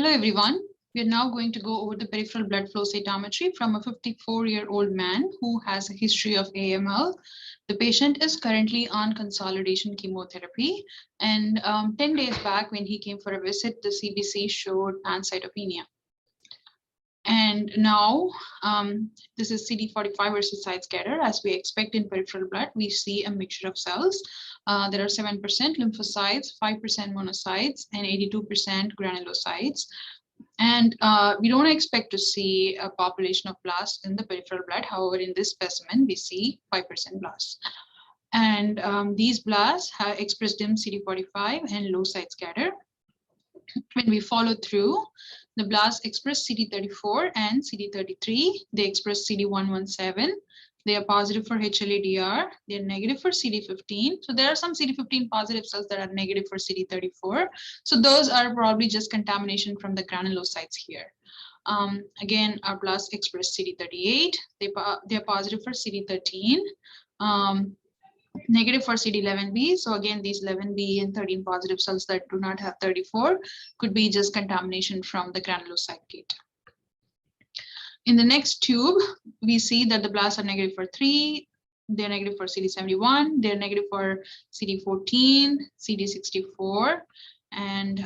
Hello everyone. We are now going to go over the peripheral blood flow cytometry from a 54-year-old man who has a history of AML. The patient is currently on consolidation chemotherapy, and 10 days back when he came for a visit, the CBC showed pancytopenia. And now this is CD45 versus side scatter. As we expect in peripheral blood, we see a mixture of cells. There are 7% lymphocytes, 5% monocytes, and 82% granulocytes. And we don't expect to see a population of blasts in the peripheral blood. However, in this specimen, we see 5% blasts. And these blasts have expressed dim CD45 and low side scatter. When we follow through, the blasts express CD34 and CD33. They express CD117. They are positive for HLA-DR. They are negative for CD15. So there are some CD15 positive cells that are negative for CD34. So those are probably just contamination from the granulocytes here. Again, our blasts express CD38. They are positive for CD13. Negative for CD11B. So again, these 11B and 13 positive cells that do not have 34 could be just contamination from the granulocyte gate. In the next tube, we see that the blasts are negative for 3, they're negative for CD71, they're negative for CD14, CD64, and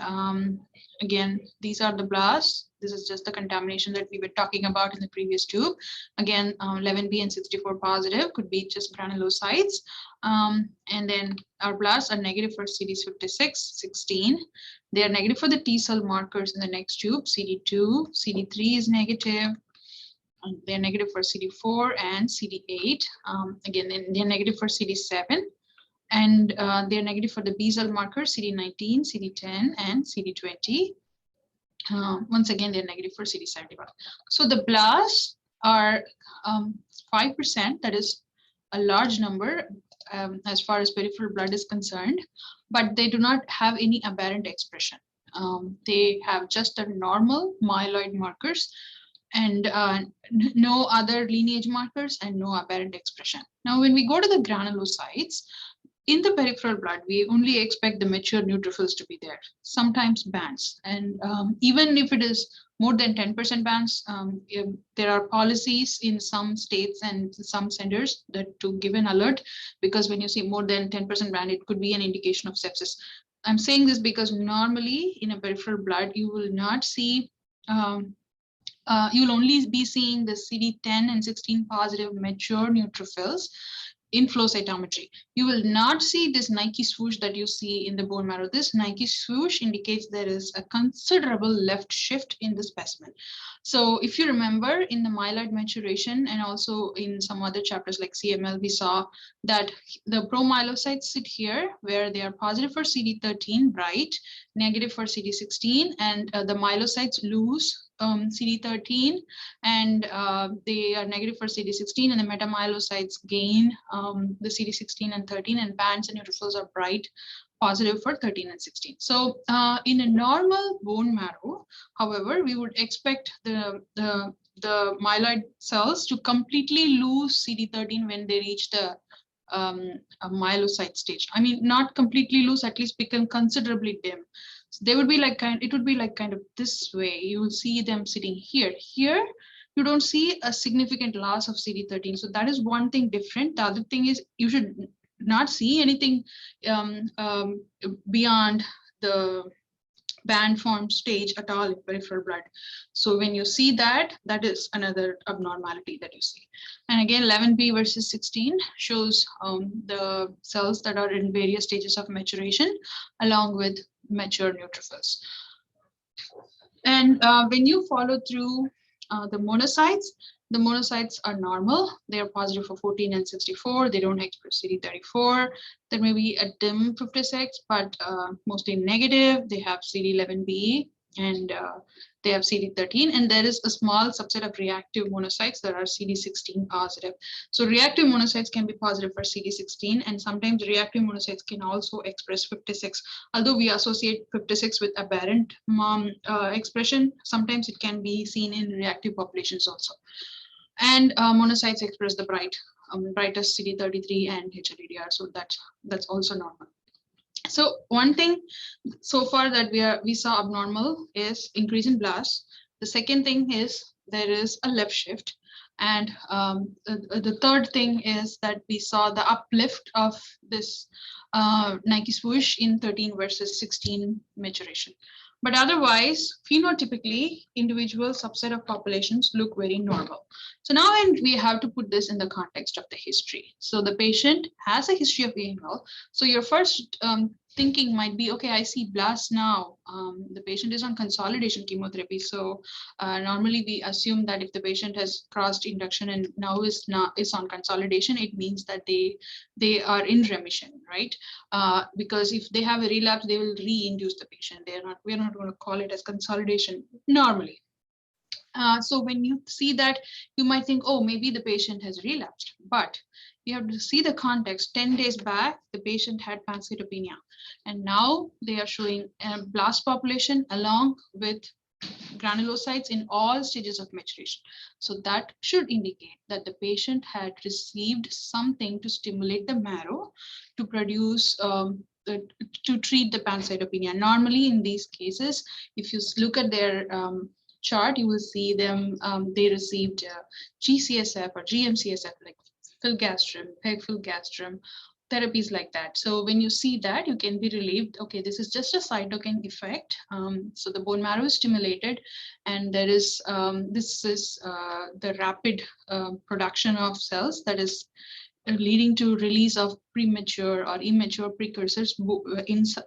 again, these are the blasts. This is just the contamination that we were talking about in the previous tube. Again, 11B and 64 positive could be just granulocytes. And then our blasts are negative for CD56, 16. They are negative for the T cell markers in the next tube, CD2, CD3 is negative. They're negative for CD4 and CD8. Again, they're negative for CD7. And they're negative for the B cell markers, CD19, CD10, and CD20. Once again, they're negative for CD71. So the blasts are 5%, that is a large number as far as peripheral blood is concerned, but they do not have any aberrant expression. They have just a normal myeloid markers and no other lineage markers and no aberrant expression. Now, when we go to the granulocytes, in the peripheral blood, we only expect the mature neutrophils to be there, sometimes bands. And even if it is more than 10% bands, there are policies in some states and some centers that to give an alert, because when you see more than 10% band, it could be an indication of sepsis. I'm saying this because normally in a peripheral blood, you will not see you'll only be seeing the CD10 and 16 positive mature neutrophils in flow cytometry. You will not see this Nike swoosh that you see in the bone marrow. This Nike swoosh indicates there is a considerable left shift in the specimen. So if you remember in the myeloid maturation and also in some other chapters like CML, we saw that the promyelocytes sit here where they are positive for CD13 bright, negative for CD16, and the myelocytes lose CD13 and they are negative for CD16, and the metamyelocytes gain the CD16 and 13, and bands and neutrophils are bright positive for 13 and 16. So in a normal bone marrow, however, we would expect the myeloid cells to completely lose CD13 when they reach the a myelocyte stage. I mean, not completely lose, at least become considerably dim. So they would be like it would be like kind of this way. You will see them sitting here. Here, you don't see a significant loss of CD13. So that is one thing different. The other thing is you should not see anything beyond the band form stage at all in peripheral blood. So when you see that, that is another abnormality that you see. And again, 11B versus 16 shows the cells that are in various stages of maturation along with mature neutrophils. And when you follow through the monocytes are normal. They are positive for 14 and 64. They don't express CD34. There may be a dim 56, but mostly negative. They have CD11B and they have CD13. And there is a small subset of reactive monocytes that are CD16 positive. So reactive monocytes can be positive for CD16, and sometimes reactive monocytes can also express 56. Although we associate 56 with aberrant expression, sometimes it can be seen in reactive populations also. And monocytes express the brightest CD33 and HLA-DR, so that's also normal. So one thing so far that we saw abnormal is increase in blasts. The second thing is there is a left shift. And the third thing is that we saw the uplift of this Nike swoosh in 13 versus 16 maturation. But otherwise, phenotypically, individual subset of populations look very normal. So now we have to put this in the context of the history. So the patient has a history of AML. So your first thinking might be, okay, I see blasts now. The patient is on consolidation chemotherapy. So normally we assume that if the patient has crossed induction and now is on consolidation, it means that they are in remission, right? Because if they have a relapse, they will re-induce the patient. We're not going to call it as consolidation normally. So when you see that, you might think, oh, maybe the patient has relapsed, but you have to see the context. 10 days back, the patient had pancytopenia, and now they are showing a blast population along with granulocytes in all stages of maturation. So that should indicate that the patient had received something to stimulate the marrow to produce to treat the pancytopenia. Normally in these cases, if you look at their chart, you will see them, they received G-Csf or GM-CSF, like filgastrin, pegfilgrastim, therapies like that. So when you see that, you can be relieved. Okay, this is just a cytokine effect. So the bone marrow is stimulated, and there is this is the rapid production of cells that is leading to release of premature or immature precursors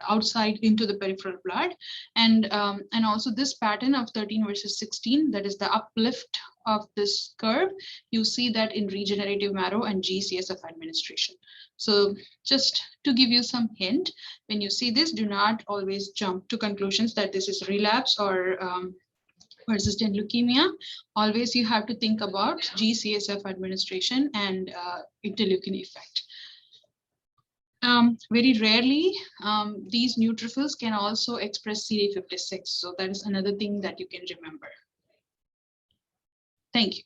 outside into the peripheral blood. And also this pattern of 13 versus 16, that is the uplift of this curve, you see that in regenerative marrow and G-Csf administration. So just to give you some hint, when you see this, do not always jump to conclusions that this is relapse or persistent leukemia. Always you have to think about G-Csf administration and interleukin effect. Very rarely, these neutrophils can also express CD56. So that is another thing that you can remember. Thank you.